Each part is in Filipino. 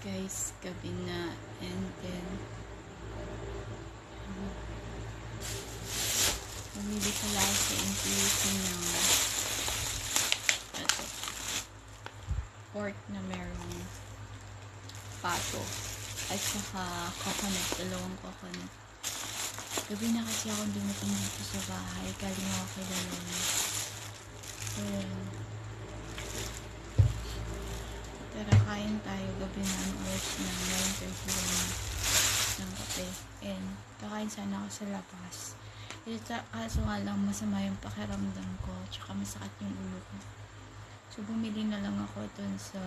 Guys, gabi na, and then bumili pala ako sa NTUC ng ito, pork na merong pato at saka coconut, dalawang coconut. Gabi na kasi ako dumating dito sa bahay, galing ako kay Lalona. Tara, kain tayo. Gabi na, ang oras na 9:31 ng kape. And kakain sana ako sa labas. Kaso nga lang, masama yung pakiramdam ko, tsaka masakit yung ulo ko. So bumili na lang ako dun sa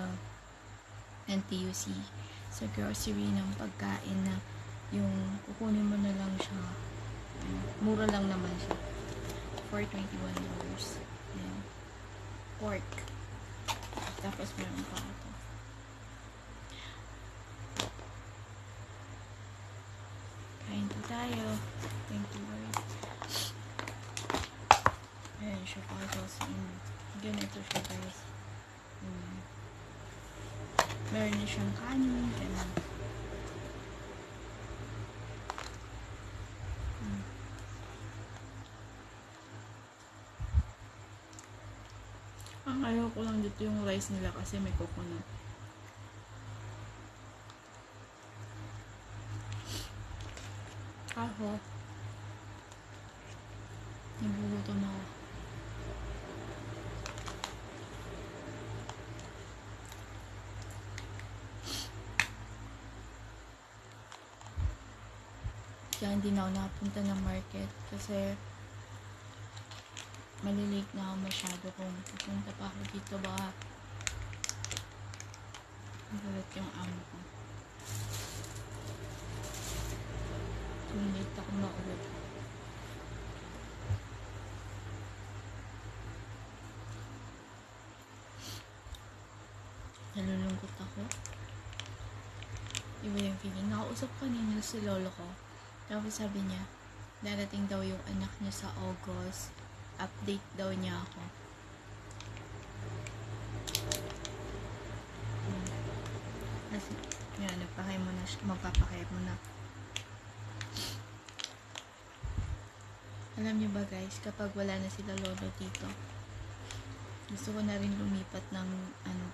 NTUC, sa grocery ng pagkain na yung kukunin mo na lang siya. Mura lang naman siya. For $21. Ayan. Pork. Tapos meron pa ito. Kain po tayo. Thank you, Lord. Ayan siya pa sa inyo. Ganito siya, guys. Meron na siyang kanin. Ganun. Ang ayaw ko lang dito yung rice nila kasi may coconut. Ako, nagugutom ako. Kaya hindi na ako nakapunta ng market kasi malilate na ako masyado kung pupunta pa ako dito, baka galit yung amo ko. Malilate ako maulit. Nalulungkot ako. Iba yung feeling. Nakausap kanina si lolo ko. Tapos sabi niya, darating daw yung anak niya sa August. Update daw niya ako. Kasi, yan, nagpakay mo na, magpapakay mo na. Alam niyo ba guys, kapag wala na sila lolo dito, gusto ko na rin lumipat ng,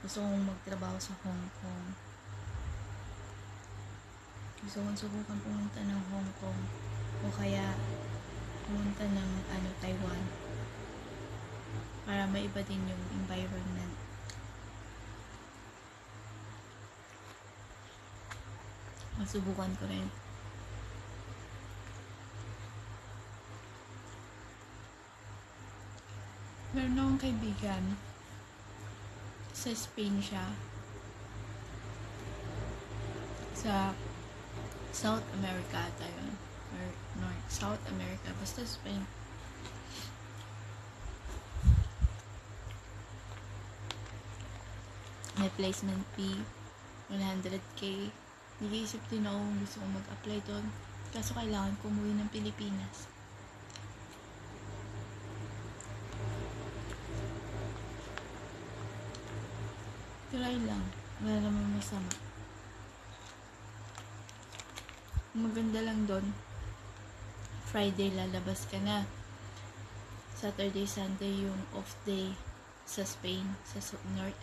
gusto kong magtrabaho sa Hong Kong. Gusto kong subukan pumunta ng Hong Kong, o kaya pumunta ng, Taiwan. Para maiba din yung environment. Masubukan ko rin. Meron akong kaibigan. Sa Spain siya. Sa South America ata yun. Or North, South America. Basta Spain. May placement fee, 100k. Nag-iisip din ako kung gusto kong mag-apply doon. Kaso kailangan ko umuwi ng Pilipinas. Try lang. Wala naman masama. Maganda lang doon. Friday lalabas ka na. Saturday, Sunday yung off day sa Spain, sa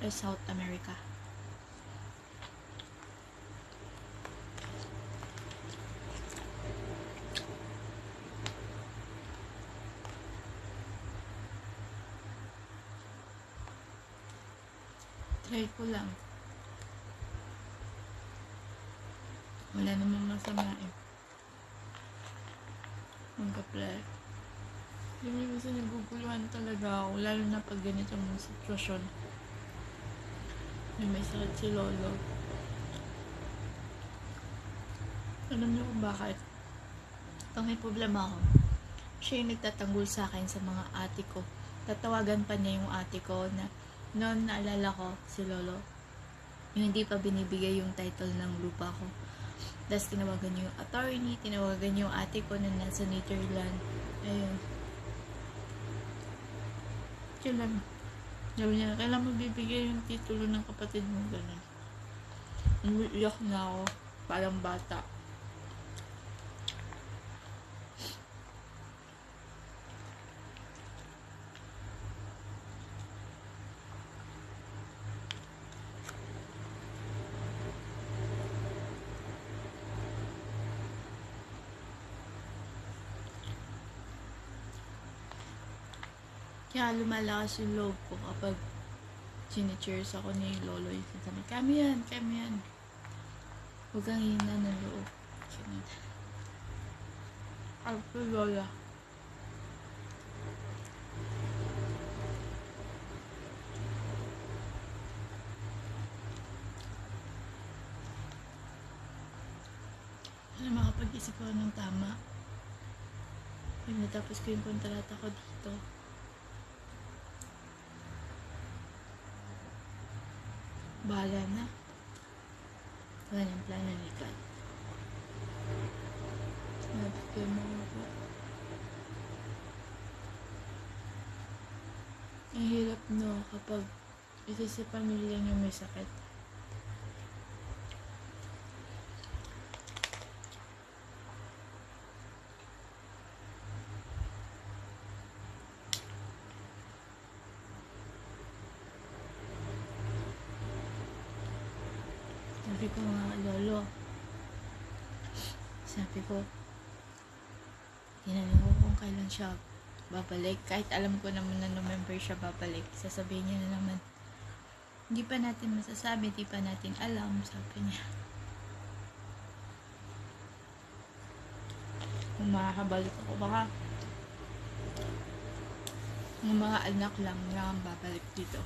South America. Try ko lang. Wala namang masama eh. Mag-apply. Yung minsan naguguluhan talaga ako, lalo na pag ganito mong sitwasyon. May sakit si lolo. Alam niyo kung bakit? Pag may problema ako, siya yung nagtatanggol sa akin sa mga ate ko. Tatawagan pa niya yung ate ko na noon naalala ko si lolo. Yung hindi pa binibigay yung title ng lupa ko. Tapos tinawagan niyo yung attorney, tinawagan niyo yung ate ko na nasa Netherlands. Ayun. Kailan? Sabi niya, kailan mo bibigay yung titulo ng kapatid mo? Ganun. Umiiyak na ako. Parang bata. Kaya lumalakas yung loob ko kapag sinicheers ako ni lolo yung sinasabi, kami yan. Huwag kang hina ng loob. Ako lola. Makapag-isip ako ng tama. Pag natapos ko yung kontrata ko dito, bahala na. Wala nang plano ni God. Sabi ko yung mga po. Ang hirap no kapag isa sa pamilya niyo may sakit. Sabi ko nga, lolo, sabi ko, tinanong ko kung kailan siya babalik. Kahit alam ko naman na November siya babalik, sasabihin niya na naman, hindi pa natin masasabi, hindi pa natin alam, sabi niya. Kung makakabalik ako, baka ng mga anak lang na babalik dito.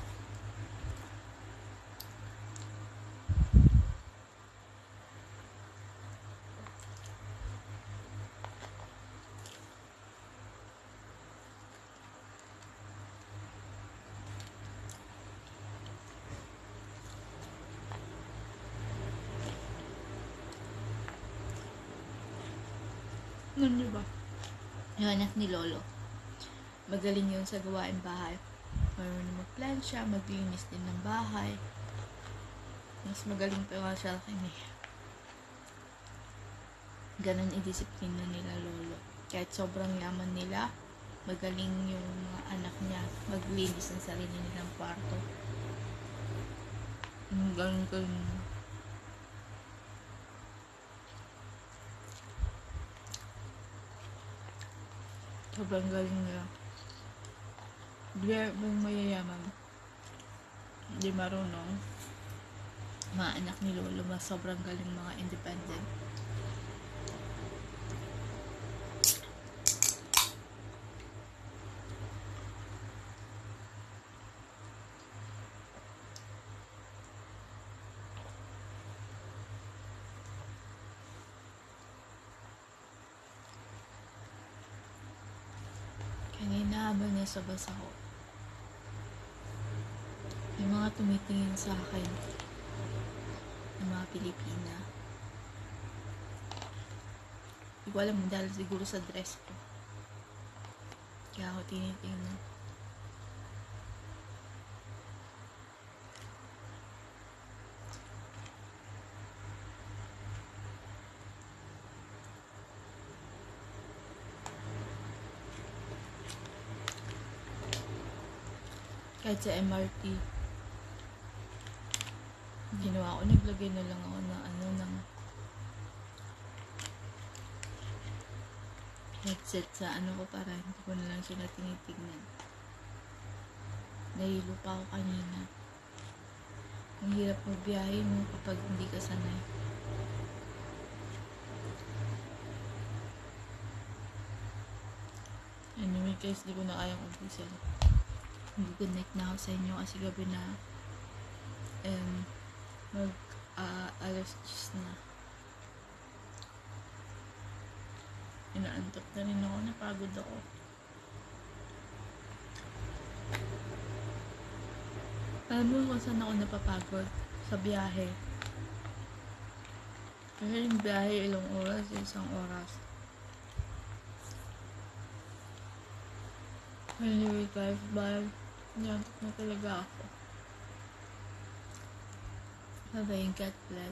Alam niyo ba? Yung anak ni lolo, magaling yun sa gawain bahay. Marunong magplansya, maglinis din ng bahay. Mas magaling pa nga siya akin eh. Ganon i-disiplina nila lolo. Kahit sobrang yaman nila, magaling yung mga anak niya maglinis ng sarili nilang kwarto. Ganon. Sobrang galing nila. Hindi mong mayayaman. Hindi marunong. Mga anak ni lolo, mas sobrang galing mga independent. Kanina habang nasa bus ako, may mga tumitingin sa akin ng mga Pilipina. Hindi ko alam dahil siguro sa dress ko. Kaya ako tinitingnan. Kahit sa MRT, ginawa ko, naglagay na lang ako ng headset sa ko para hindi ko na lang sila tinitignan. Nahilo pa ako kanina. Ang hirap magbiyahe mo kapag hindi ka sanay. Anyway guys, di ko na kayang ubusin. Good night na ako sa inyo kasi gabi na alas 10 na. Inaantok na rin ako, napagod ako. Alam mo kung saan ako napapagod? Sa biyahe. Kasi yung biyahe ilang oras, 1 oras. Anyway guys, bye. Nantok na talaga ako. Bye-bye, God bless.